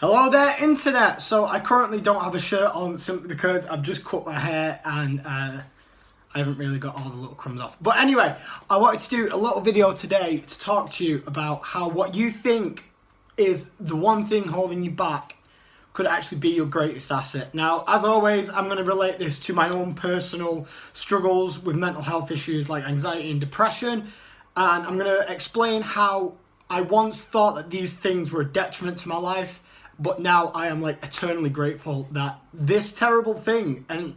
Hello there, internet! So I currently don't have a shirt on simply because I've just cut my hair and I haven't really got all the little crumbs off. But anyway, I wanted to do a little video today to talk to you about how what you think is the one thing holding you back could actually be your greatest asset. Now, as always, I'm going to relate this to my own personal struggles with mental health issues like anxiety and depression. And I'm going to explain how I once thought that these things were a detriment to my life, but now I am like eternally grateful that this terrible thing, and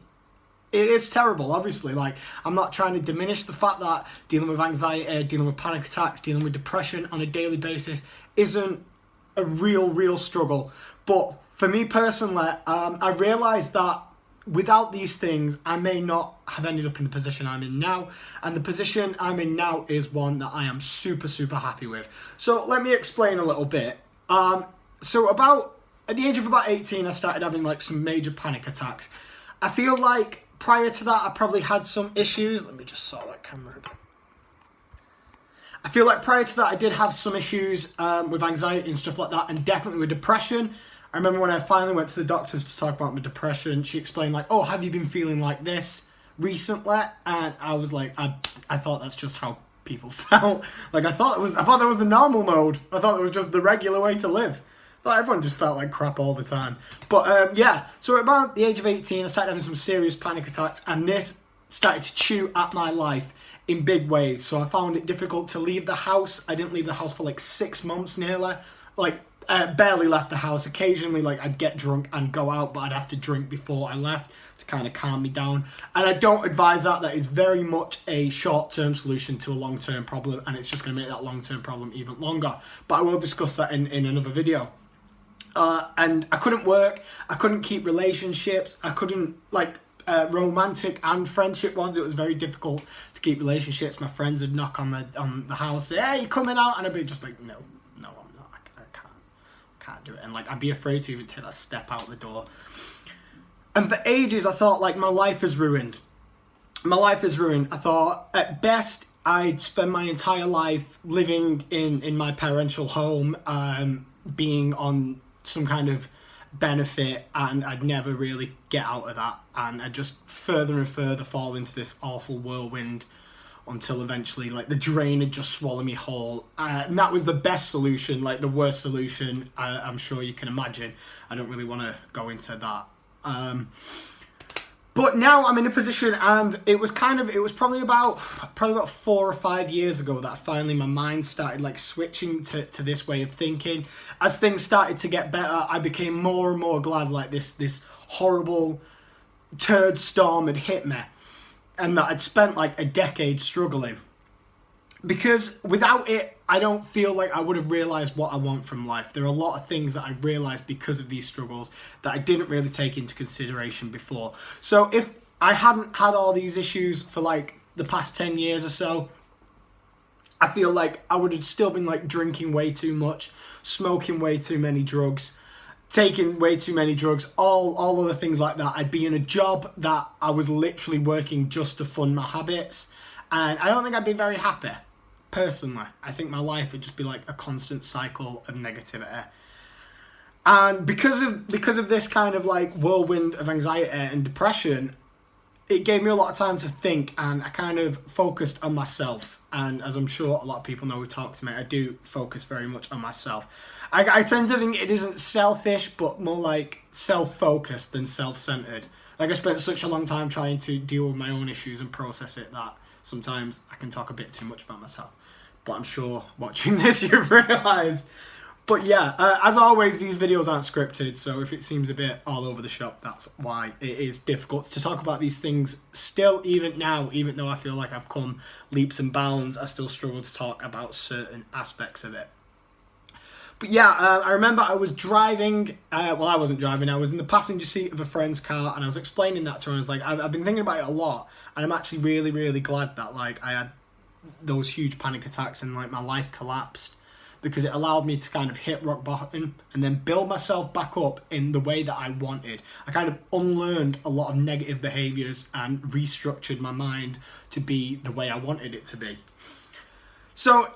it is terrible, obviously, like I'm not trying to diminish the fact that dealing with anxiety, dealing with panic attacks, dealing with depression on a daily basis isn't a real struggle. But for me personally, I realised that without these things, I may not have ended up in the position I'm in now. And the position I'm in now is one that I am super happy with. So let me explain a little bit. So at the age of about 18, I started having like some major panic attacks. I feel like prior to that, I probably had some issues. Let me just sort that camera a bit. I feel like prior to that, I did have some issues with anxiety and stuff like that, and definitely with depression. I remember when I finally went to the doctors to talk about my depression, she explained like, oh, have you been feeling like this recently? And I was like, I thought that's just how people felt. Like I thought that was the normal mode. I thought it was just the regular way to live. I thought everyone just felt like crap all the time. But yeah, so at about the age of 18, I started having some serious panic attacks, and this started to chew at my life in big ways. So I found it difficult to leave the house. I didn't leave the house for like 6 months nearly. Like barely left the house. Occasionally, like I'd get drunk and go out, but I'd have to drink before I left to kind of calm me down. And I don't advise that. That is very much a short-term solution to a long-term problem, and it's just going to make that long-term problem even longer. But I will discuss that in another video. And I couldn't work. I couldn't keep relationships. I couldn't romantic and friendship ones. It was very difficult to keep relationships. My friends would knock on the house, say, "Hey, you coming out?" And I'd be just like, "No, I'm not. I can't do it." And like I'd be afraid to even take that step out the door. And for ages, I thought like my life is ruined. My life is ruined. I thought at best I'd spend my entire life living in my parental home, being on some kind of benefit, and I'd never really get out of that, and I'd just further and further fall into this awful whirlwind until eventually like the drain had just swallowed me whole. And that was the best solution. Like the worst solution, I'm sure you can imagine. I don't really want to go into that. But now I'm in a position, and it was probably about 4 or 5 years ago that finally my mind started like switching to this way of thinking. As things started to get better, I became more and more glad like this horrible turd storm had hit me, and that I'd spent like a decade struggling. Because without it, I don't feel like I would have realised what I want from life. There are a lot of things that I've realised because of these struggles that I didn't really take into consideration before. So if I hadn't had all these issues for like the past 10 years or so, I feel like I would have still been like drinking way too much, smoking way too many drugs, taking way too many drugs, all other things like that. I'd be in a job that I was literally working just to fund my habits, and I don't think I'd be very happy. Personally, I think my life would just be like a constant cycle of negativity. And because of this kind of like whirlwind of anxiety and depression, it gave me a lot of time to think, and I kind of focused on myself. And as I'm sure a lot of people know who talk to me, I do focus very much on myself. I tend to think it isn't selfish, but more like self-focused than self-centered. Like I spent such a long time trying to deal with my own issues and process it that sometimes I can talk a bit too much about myself. But I'm sure watching this you've realised. But yeah, as always, these videos aren't scripted, so if it seems a bit all over the shop, that's why. It is difficult to talk about these things still, even now, even though I feel like I've come leaps and bounds, I still struggle to talk about certain aspects of it. But yeah, I remember I was driving, I wasn't driving, I was in the passenger seat of a friend's car, and I was explaining that to her, and I was like, I've been thinking about it a lot, and I'm actually really glad that like I had those huge panic attacks and like my life collapsed, because it allowed me to kind of hit rock bottom and then build myself back up in the way that I wanted. I kind of unlearned a lot of negative behaviours and restructured my mind to be the way I wanted it to be. So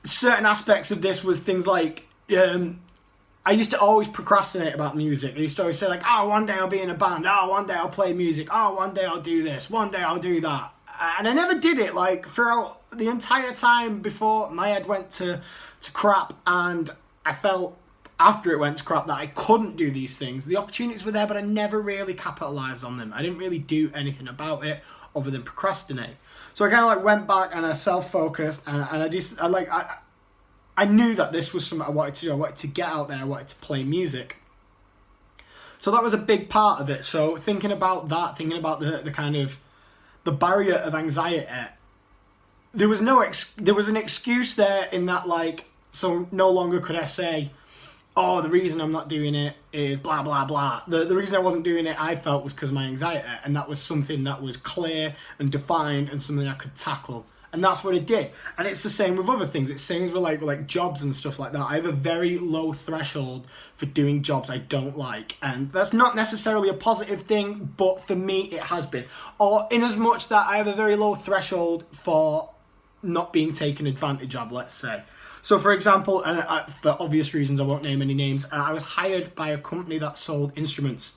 certain aspects of this was things like I used to always procrastinate about music. I used to always say like, oh, one day I'll be in a band. Oh, one day I'll play music. Oh, one day I'll do this. One day I'll do that. And I never did it. Like throughout the entire time before my head went to crap, and I felt after it went to crap that I couldn't do these things. The opportunities were there, but I never really capitalized on them. I didn't really do anything about it other than procrastinate. So I kind of like went back and I self-focused, and I knew that this was something I wanted to do. I wanted to get out there. I wanted to play music. So that was a big part of it. So thinking about that, thinking about the kind of the barrier of anxiety, there was an excuse there in that, like, so no longer could I say, oh, the reason I'm not doing it is blah, blah, blah. The reason I wasn't doing it, I felt, was because of my anxiety. And that was something that was clear and defined and something I could tackle. And that's what it did. And it's the same with other things. It's the same with like jobs and stuff like that. I have a very low threshold for doing jobs I don't like. And that's not necessarily a positive thing, but for me it has been. Or in as much that I have a very low threshold for not being taken advantage of, let's say. So, for example, and for obvious reasons, I won't name any names, I was hired by a company that sold instruments.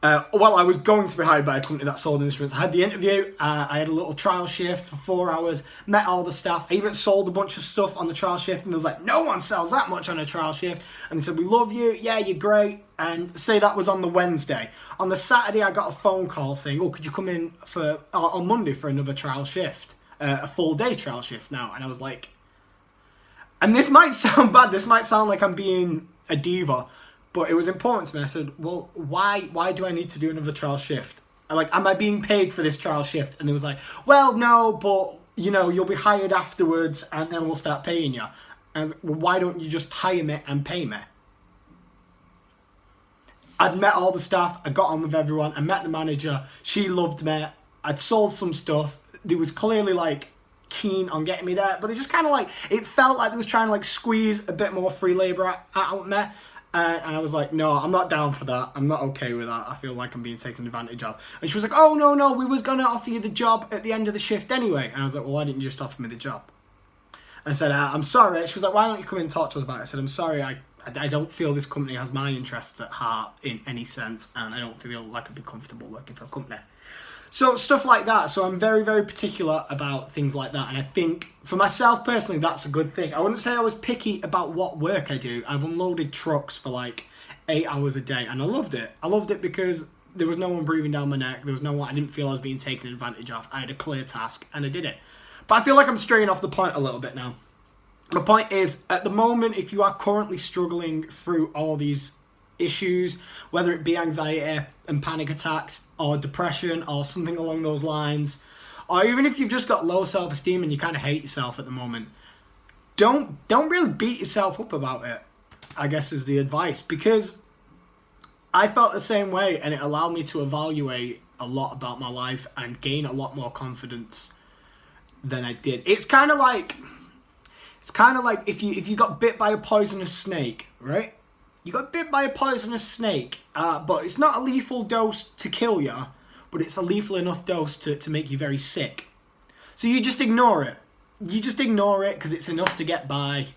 I was going to be hired by a company that sold instruments. I had the interview, I had a little trial shift for 4 hours, met all the staff. I even sold a bunch of stuff on the trial shift, and they was like, no one sells that much on a trial shift. And they said, we love you, yeah, you're great. And say that was on the Wednesday. On the Saturday, I got a phone call saying, oh, could you come in on Monday for another trial shift? A full day trial shift now. And I was like, and this might sound bad, this might sound like I'm being a diva, but it was important to me. I said, well, why do I need to do another trial shift? Like, am I being paid for this trial shift? And they was like, well, no, but, you know, you'll be hired afterwards and then we'll start paying you. And I was like, well, why don't you just hire me and pay me? I'd met all the staff, I got on with everyone, I met the manager, she loved me, I'd sold some stuff. There was clearly, like, keen on getting me there, but it just kind of like, it felt like they was trying to like squeeze a bit more free labour out of me, and I was like, no, I'm not down for that, I'm not okay with that, I feel like I'm being taken advantage of. And she was like, oh no, we was going to offer you the job at the end of the shift anyway. And I was like, well, why didn't you just offer me the job? I said, I'm sorry. She was like, why don't you come in and talk to us about it? I said, I'm sorry, I don't feel this company has my interests at heart in any sense, and I don't feel like I'd be comfortable working for a company. So stuff like that. So I'm very, very particular about things like that. And I think for myself personally, that's a good thing. I wouldn't say I was picky about what work I do. I've unloaded trucks for like 8 hours a day, and I loved it. I loved it because there was no one breathing down my neck. There was no one, I didn't feel I was being taken advantage of. I had a clear task and I did it. But I feel like I'm straying off the point a little bit now. The point is, at the moment, if you are currently struggling through all these issues, whether it be anxiety and panic attacks or depression or something along those lines, or even if you've just got low self-esteem and you kind of hate yourself at the moment, don't really beat yourself up about it, I guess is the advice, because I felt the same way, and it allowed me to evaluate a lot about my life and gain a lot more confidence than I did. It's kind of like if you got bit by a poisonous snake, right? You got bit by a poisonous snake, but it's not a lethal dose to kill you, but it's a lethal enough dose to make you very sick. So you just ignore it. You just ignore it because it's enough to get by,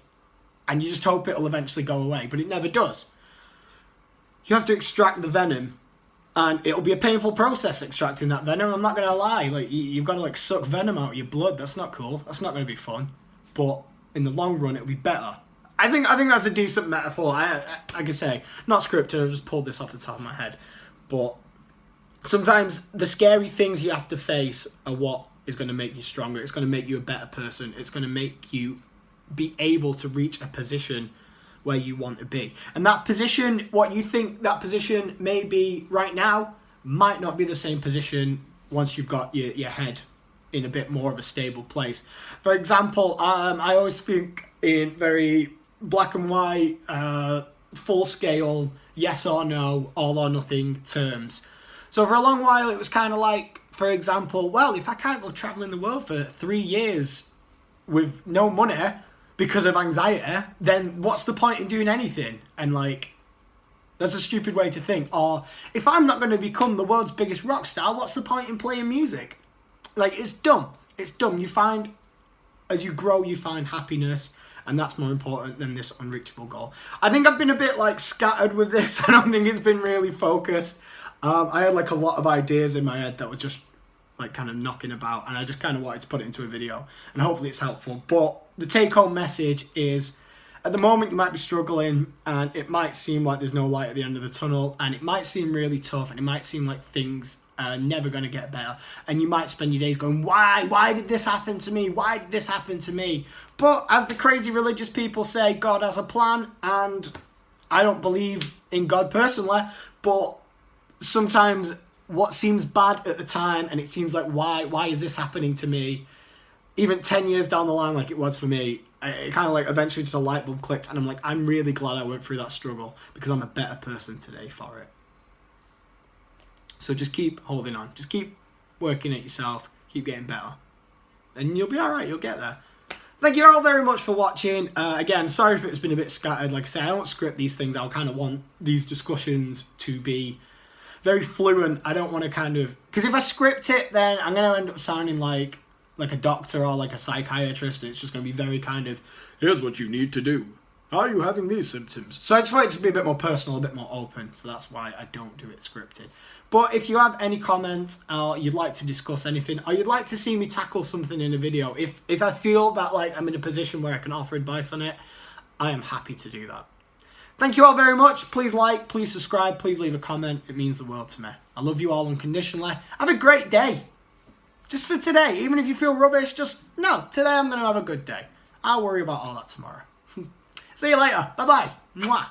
and you just hope it'll eventually go away, but it never does. You have to extract the venom, and it'll be a painful process extracting that venom. I'm not going to lie. Like, you've got to like suck venom out of your blood. That's not cool. That's not going to be fun. But in the long run, it'll be better. I think that's a decent metaphor. I can say, not scripted, I just pulled this off the top of my head. But sometimes the scary things you have to face are what is going to make you stronger. It's going to make you a better person. It's going to make you be able to reach a position where you want to be. And that position, what you think that position may be right now, might not be the same position once you've got your head in a bit more of a stable place. For example, I always think in very black and white, full scale, yes or no, all or nothing terms. So for a long while it was kind of like, for example, well, if I can't go travelling the world for 3 years with no money because of anxiety, then what's the point in doing anything? And like, that's a stupid way to think. Or if I'm not going to become the world's biggest rock star, what's the point in playing music? Like, it's dumb. It's dumb. You find, as you grow, you find happiness and that's more important than this unreachable goal. I think I've been a bit like scattered with this. I don't think it's been really focused. I had like a lot of ideas in my head that was just like kind of knocking about, and I just kind of wanted to put it into a video, and hopefully it's helpful. But the take-home message is, at the moment you might be struggling, and it might seem like there's no light at the end of the tunnel, and it might seem really tough, and it might seem like things are never going to get better, and you might spend your days going, why did this happen to me? Why did this happen to me? But as the crazy religious people say, God has a plan, and I don't believe in God personally, but sometimes what seems bad at the time, and it seems like, why is this happening to me? Even 10 years down the line, like it was for me, it kind of like eventually just a light bulb clicked, and I'm like, I'm really glad I went through that struggle, because I'm a better person today for it. So just keep holding on. Just keep working at yourself. Keep getting better. And you'll be alright. You'll get there. Thank you all very much for watching. Again, sorry if it's been a bit scattered. Like I say, I don't script these things. I kind of want these discussions to be very fluent. I don't want to kind of... Because if I script it, then I'm going to end up sounding like a doctor or like a psychiatrist. And it's just going to be very kind of, here's what you need to do. Are you having these symptoms? So I just want it to be a bit more personal, a bit more open. So that's why I don't do it scripted. But if you have any comments, or you'd like to discuss anything, or you'd like to see me tackle something in a video, if I feel that like I'm in a position where I can offer advice on it, I am happy to do that. Thank you all very much. Please like, please subscribe, please leave a comment. It means the world to me. I love you all unconditionally. Have a great day. Just for today. Even if you feel rubbish, just, no, today I'm going to have a good day. I'll worry about all that tomorrow. See you later. Bye-bye. Mwah.